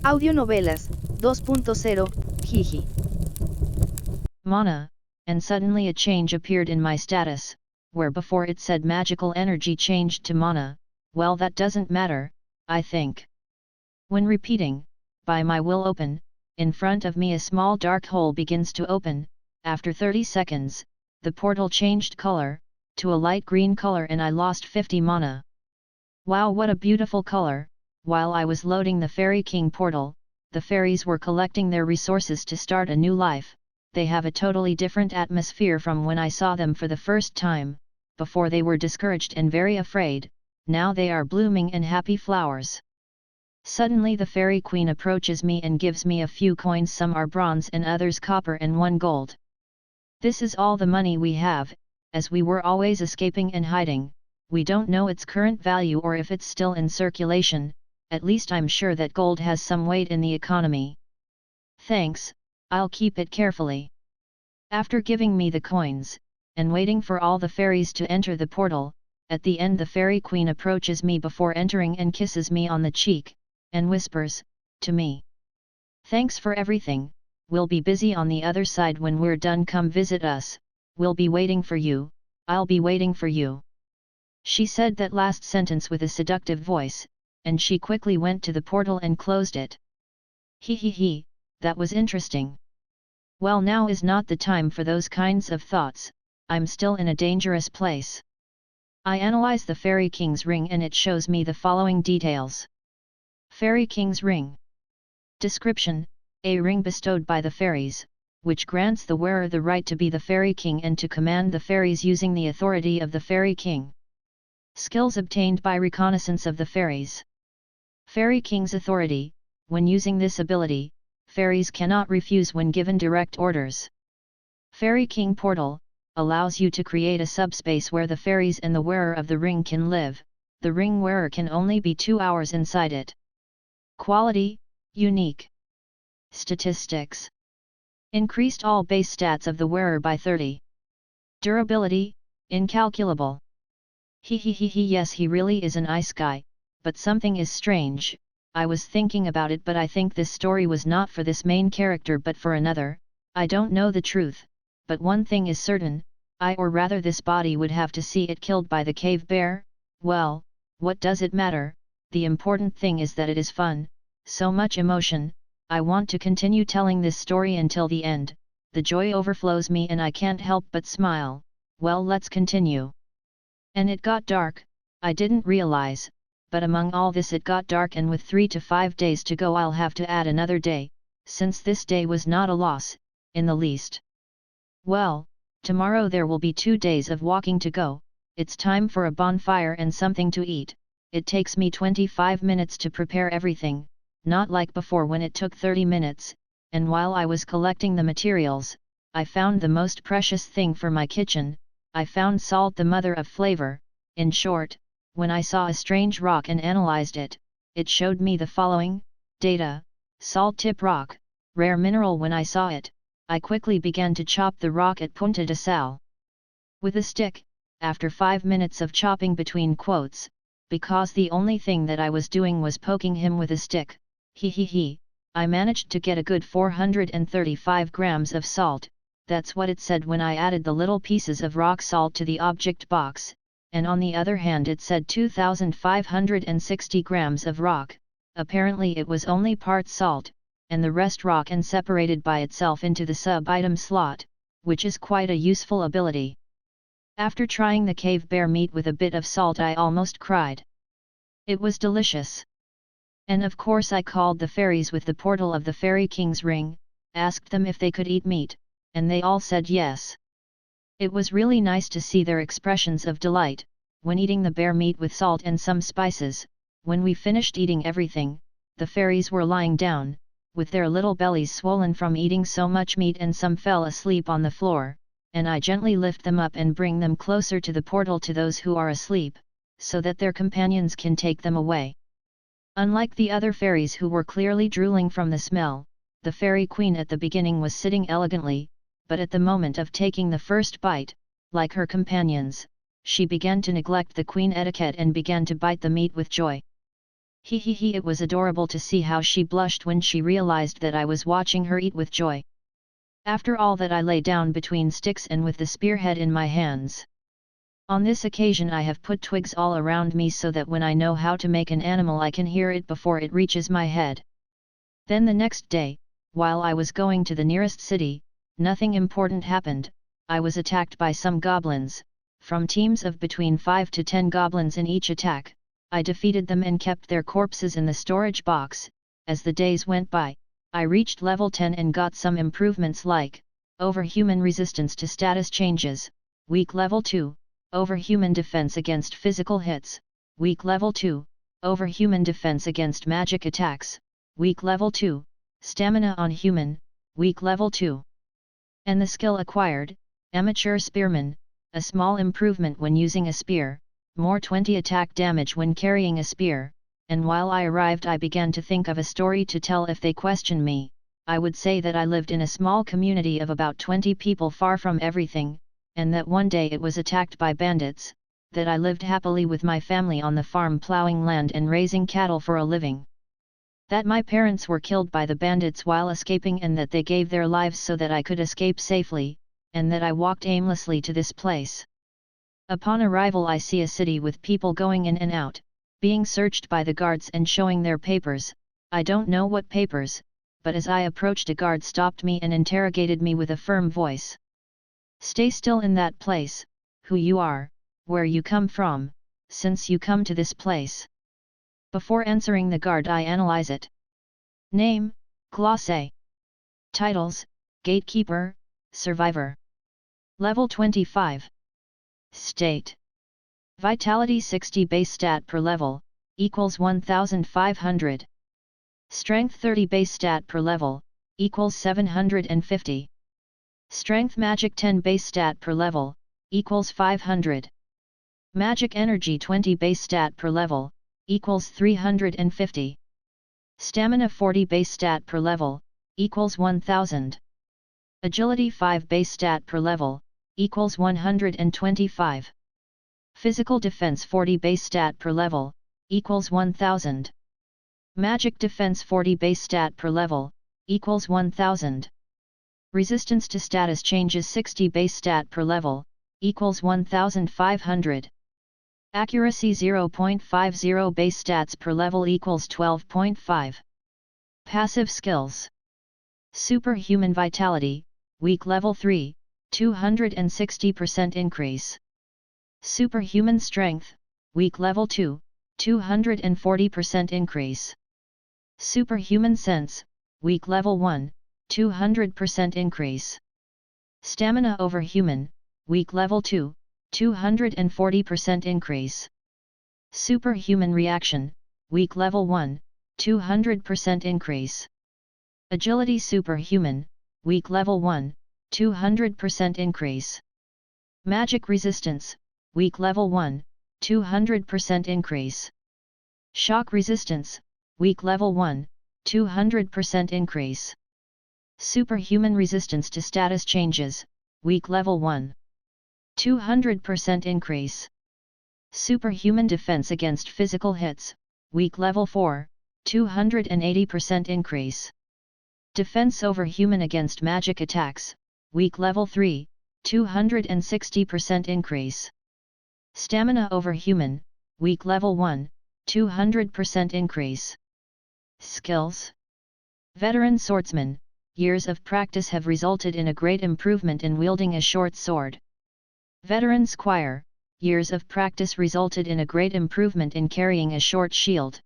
Audionovelas 2.0, jiji. Mana, and suddenly a change appeared in my status, where before it said magical energy changed to mana. Well, that doesn't matter, I think. When repeating, by my will open, in front of me a small dark hole begins to open. After 30 seconds, the portal changed color, to a light green color, and I lost 50 mana. Wow, what a beautiful color! While I was loading the Fairy King portal, the fairies were collecting their resources to start a new life. They have a totally different atmosphere from when I saw them for the first time. Before they were discouraged and very afraid, now they are blooming and happy flowers. Suddenly the Fairy Queen approaches me and gives me a few coins. Some are bronze and others copper and 1 gold. This is all the money we have, as we were always escaping and hiding. We don't know its current value or if it's still in circulation. At least I'm sure that gold has some weight in the economy. Thanks, I'll keep it carefully. After giving me the coins, and waiting for all the fairies to enter the portal, at the end the Fairy Queen approaches me before entering and kisses me on the cheek, and whispers, to me. Thanks for everything, we'll be busy on the other side. When we're done, come visit us, we'll be waiting for you, I'll be waiting for you. She said that last sentence with a seductive voice, and she quickly went to the portal and closed it. He, that was interesting. Well, now is not the time for those kinds of thoughts. I'm still in a dangerous place. I analyze the Fairy King's ring and it shows me the following details. Fairy King's ring. Description: a ring bestowed by the fairies, which grants the wearer the right to be the Fairy King and to command the fairies using the authority of the Fairy King. Skills obtained by reconnaissance of the fairies. Fairy King's authority: when using this ability, fairies cannot refuse when given direct orders. Fairy King portal allows you to create a subspace where the fairies and the wearer of the ring can live. The ring wearer can only be 2 hours inside it. Quality: unique. Statistics: increased all base stats of the wearer by 30. Durability: incalculable. Yes, he really is an isekai, but something is strange. I was thinking about it, but I think this story was not for this main character but for another. I don't know the truth, but one thing is certain, or rather this body would have to see it killed by the cave bear. Well, what does it matter? The important thing is that it is fun, so much emotion. I want to continue telling this story until the end. The joy overflows me and I can't help but smile. Well, let's continue. And it got dark, I didn't realize, but among all this it got dark, and with 3 to 5 days to go I'll have to add another day, since this day was not a loss, in the least. Well, tomorrow there will be 2 days of walking to go. It's time for a bonfire and something to eat. It takes me 25 minutes to prepare everything, not like before when it took 30 minutes, and while I was collecting the materials, I found the most precious thing for my kitchen. I found salt, the mother of flavor. In short, when I saw a strange rock and analyzed it, it showed me the following data: salt tip rock, rare mineral. When I saw it, I quickly began to chop the rock at punta de sal. With a stick, after 5 minutes of chopping between quotes, because the only thing that I was doing was poking him with a stick, I managed to get a good 435 grams of salt. That's what it said when I added the little pieces of rock salt to the object box, and on the other hand it said 2560 grams of rock. Apparently it was only part salt, and the rest rock, and separated by itself into the sub-item slot, which is quite a useful ability. After trying the cave bear meat with a bit of salt I almost cried. It was delicious. And of course I called the fairies with the portal of the Fairy King's ring, asked them if they could eat meat, and they all said yes. It was really nice to see their expressions of delight, when eating the bear meat with salt and some spices. When we finished eating everything, the fairies were lying down, with their little bellies swollen from eating so much meat, and some fell asleep on the floor, and I gently lift them up and bring them closer to the portal to those who are asleep, so that their companions can take them away. Unlike the other fairies who were clearly drooling from the smell, the Fairy Queen at the beginning was sitting elegantly, but at the moment of taking the first bite, like her companions, she began to neglect the queen etiquette and began to bite the meat with joy. He, it was adorable to see how she blushed when she realized that I was watching her eat with joy. After all that I lay down between sticks and with the spearhead in my hands. On this occasion I have put twigs all around me so that when I know how to make an animal I can hear it before it reaches my head. Then the next day, while I was going to the nearest city, nothing important happened. I was attacked by some goblins, from teams of between 5 to 10 goblins in each attack. I defeated them and kept their corpses in the storage box. As the days went by, I reached level 10 and got some improvements like, overhuman resistance to status changes, weak level 2, overhuman defense against physical hits, weak level 2, overhuman defense against magic attacks, weak level 2, stamina on human, weak level 2. And the skill acquired, amateur spearman, a small improvement when using a spear, more 20 attack damage when carrying a spear, and while I arrived I began to think of a story to tell if they question me. I would say that I lived in a small community of about 20 people far from everything, and that one day it was attacked by bandits, that I lived happily with my family on the farm plowing land and raising cattle for a living. That my parents were killed by the bandits while escaping and that they gave their lives so that I could escape safely, and that I walked aimlessly to this place. Upon arrival I see a city with people going in and out, being searched by the guards and showing their papers. I don't know what papers, but as I approached a guard stopped me and interrogated me with a firm voice. Stay still in that place, who you are, where you come from, since you come to this place. Before answering the guard I analyze it. Name, Classe. Titles, Gatekeeper, Survivor. Level 25. State. Vitality 60 base stat per level, equals 1500. Strength 30 base stat per level, equals 750. Strength magic 10 base stat per level, equals 500. Magic energy 20 base stat per level, equals 350. Stamina 40 base stat per level, equals 1000. Agility 5 base stat per level, equals 125. Physical defense 40 base stat per level, equals 1000. Magic defense 40 base stat per level, equals 1000. Resistance to status changes 60 base stat per level, equals 1500. Accuracy 0.50 base stats per level equals 12.5. Passive skills. Superhuman vitality, weak level 3, 260% increase. Superhuman strength, weak level 2, 240% increase. Superhuman sense, weak level 1, 200% increase. Stamina over human, weak level 2, 240% increase. Superhuman reaction, weak level 1, 200% increase. Agility superhuman, weak level 1, 200% increase. Magic resistance, weak level 1, 200% increase. Shock resistance, weak level 1, 200% increase. Superhuman resistance to status changes, weak level 1, 200% increase. Superhuman defense against physical hits, weak level 4, 280% increase. Defense over human against magic attacks, weak level 3, 260% increase. Stamina over human, weak level 1, 200% increase. Skills. Veteran swordsman, years of practice have resulted in a great improvement in wielding a short sword. Veteran squire, years of practice resulted in a great improvement in carrying a short shield.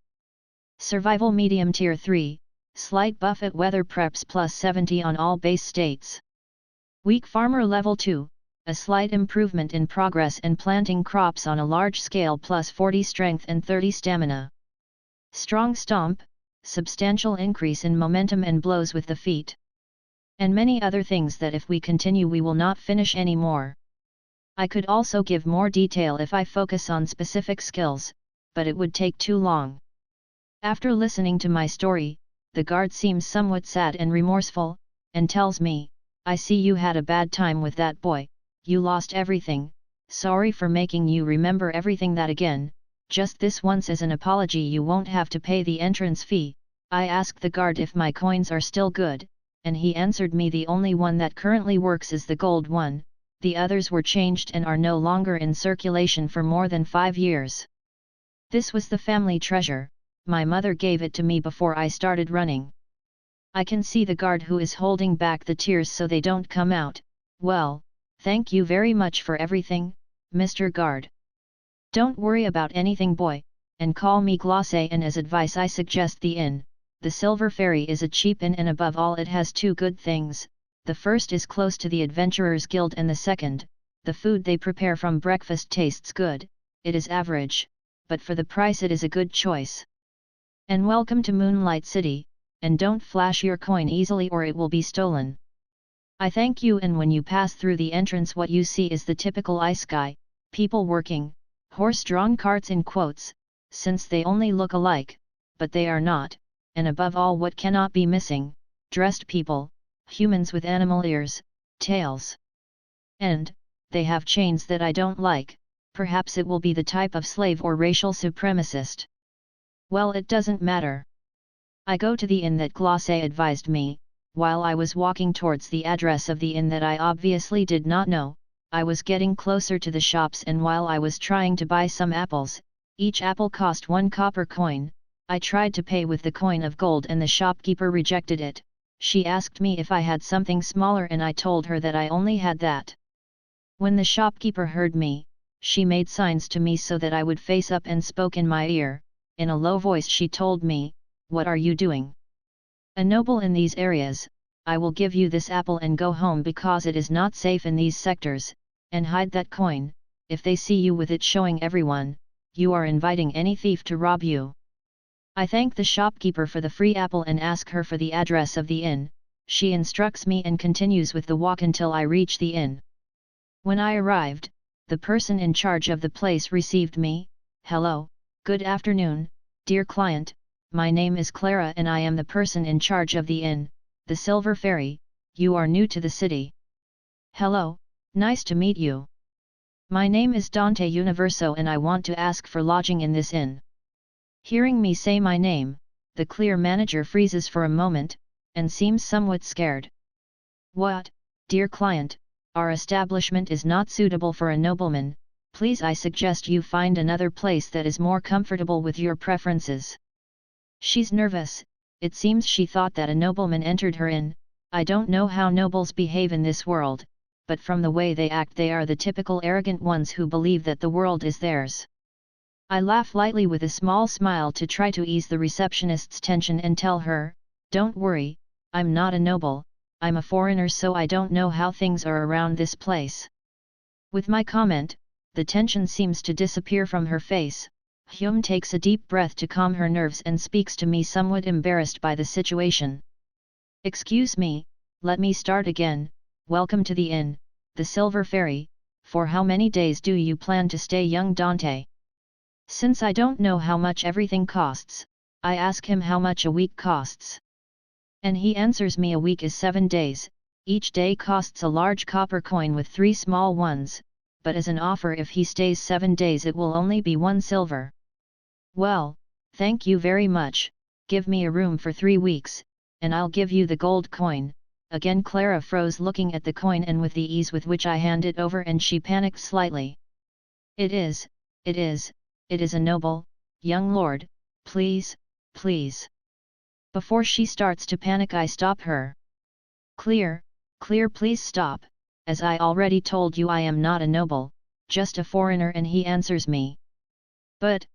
Survival medium tier 3, slight buff at weather preps plus 70 on all base states. Weak farmer level 2, a slight improvement in progress and planting crops on a large scale plus 40 strength and 30 stamina. Strong stomp, substantial increase in momentum and blows with the feet. And many other things that if we continue we will not finish anymore. I could also give more detail if I focus on specific skills, but it would take too long. After listening to my story, the guard seems somewhat sad and remorseful, and tells me, "I see you had a bad time with that boy, you lost everything, sorry for making you remember everything that again, Just this once as an apology you won't have to pay the entrance fee. I asked the guard if my coins are still good, and he answered me the only one that currently works is the gold one, the others were changed and are no longer in circulation for more than 5 years. This was the family treasure, my mother gave it to me before I started running. I can see the guard who is holding back the tears so they don't come out. Well, thank you very much for everything, Mr. Guard. Don't worry about anything boy, and call me Glacé, and as advice I suggest the inn. The Silver Ferry is a cheap inn and above all it has 2 good things. The first is close to the Adventurers Guild and the second, the food they prepare from breakfast tastes good. It is average, but for the price it is a good choice. And welcome to Moonlight City, and don't flash your coin easily or it will be stolen. I thank you, and when you pass through the entrance what you see is the typical isekai, people working, horse-drawn carts in quotes, since they only look alike, but they are not, and above all what cannot be missing, dressed people, humans with animal ears, tails. And, they have chains that I don't like, perhaps it will be the type of slave or racial supremacist. Well, it doesn't matter. I go to the inn that Glacé advised me. While I was walking towards the address of the inn that I obviously did not know, I was getting closer to the shops, and while I was trying to buy some apples, each apple cost 1 copper coin, I tried to pay with the coin of gold and the shopkeeper rejected it. She asked me if I had something smaller and I told her that I only had that. When the shopkeeper heard me, she made signs to me so that I would face up and spoke in my ear. In a low voice she told me, "What are you doing? A noble in these areas, I will give you this apple and go home because it is not safe in these sectors, and hide that coin. If they see you with it showing everyone, you are inviting any thief to rob you." I thank the shopkeeper for the free apple and ask her for the address of the inn. She instructs me and continues with the walk until I reach the inn. When I arrived, the person in charge of the place received me. "Hello, good afternoon, dear client. My name is Clara and I am the person in charge of the inn, the Silver Ferry. You are new to the city." "Hello, nice to meet you. My name is Dante Universo and I want to ask for lodging in this inn." Hearing me say my name, the clear manager freezes for a moment, and seems somewhat scared. "What, dear client, our establishment is not suitable for a nobleman. Please, I suggest you find another place that is more comfortable with your preferences." She's nervous. It seems she thought that a nobleman entered her inn. I don't know how nobles behave in this world, but from the way they act they are the typical arrogant ones who believe that the world is theirs. I laugh lightly with a small smile to try to ease the receptionist's tension and tell her, "Don't worry, I'm not a noble, I'm a foreigner, so I don't know how things are around this place." With my comment, the tension seems to disappear from her face. Hyum takes a deep breath to calm her nerves and speaks to me somewhat embarrassed by the situation. "Excuse me, let me start again. Welcome to the inn, the Silver Ferry. For how many days do you plan to stay, young Dante?" Since I don't know how much everything costs, I ask him how much a week costs. And he answers me a week is 7 days, each day costs a large copper coin with 3 small ones, but as an offer if he stays 7 days it will only be 1 silver. "Well, thank you very much, give me a room for 3 weeks, and I'll give you the gold coin." Again Clara froze looking at the coin and with the ease with which I hand it over, and she panicked slightly. It is a noble, young lord, please, please." Before she starts to panic I stop her. Clear, please stop, as I already told you I am not a noble, just a foreigner." And he answers me. But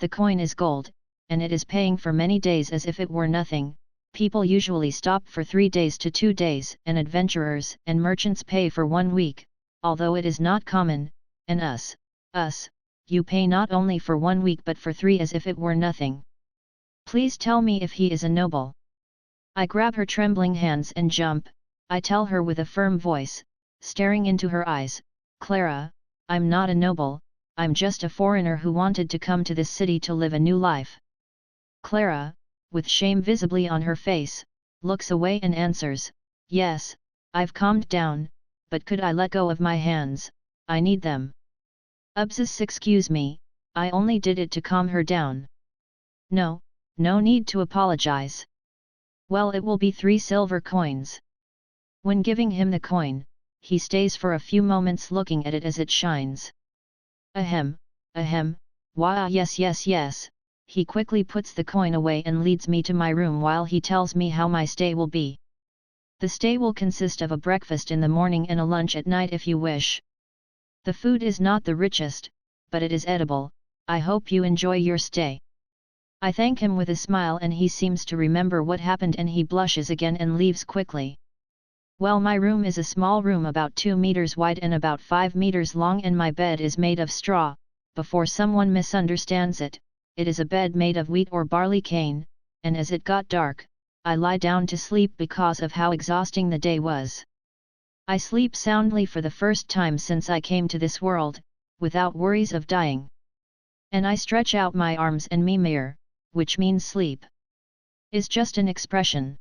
the coin is gold, and it is paying for many days as if it were nothing. People usually stop for 3 days to 2 days, and adventurers and merchants pay for 1 week, although it is not common, and us, you pay not only for 1 week but for 3 as if it were nothing. Please tell me if he is a noble." I grab her trembling hands and jump. I tell her with a firm voice, staring into her eyes, "Clara, I'm not a noble, I'm just a foreigner who wanted to come to this city to live a new life." Clara, with shame visibly on her face, looks away and answers, "Yes, I've calmed down, but could I let go of my hands? I need them." "Excuse me, I only did it to calm her down. No, no need to apologize. Well, it will be 3 silver coins. When giving him the coin, he stays for a few moments looking at it as it shines. Ahem, wah yes. He quickly puts the coin away and leads me to my room while he tells me how my stay will be. The stay will consist of a breakfast in the morning and a lunch at night if you wish. The food is not the richest, but it is edible. I hope you enjoy your stay. I thank him with a smile and he seems to remember what happened and he blushes again and leaves quickly. Well, my room is a small room about 2 meters wide and about 5 meters long and my bed is made of straw. Before someone misunderstands it, it is a bed made of wheat or barley cane, and as it got dark, I lie down to sleep because of how exhausting the day was. I sleep soundly for the first time since I came to this world, without worries of dying. And I stretch out my arms and mimir, which means sleep. Is just an expression.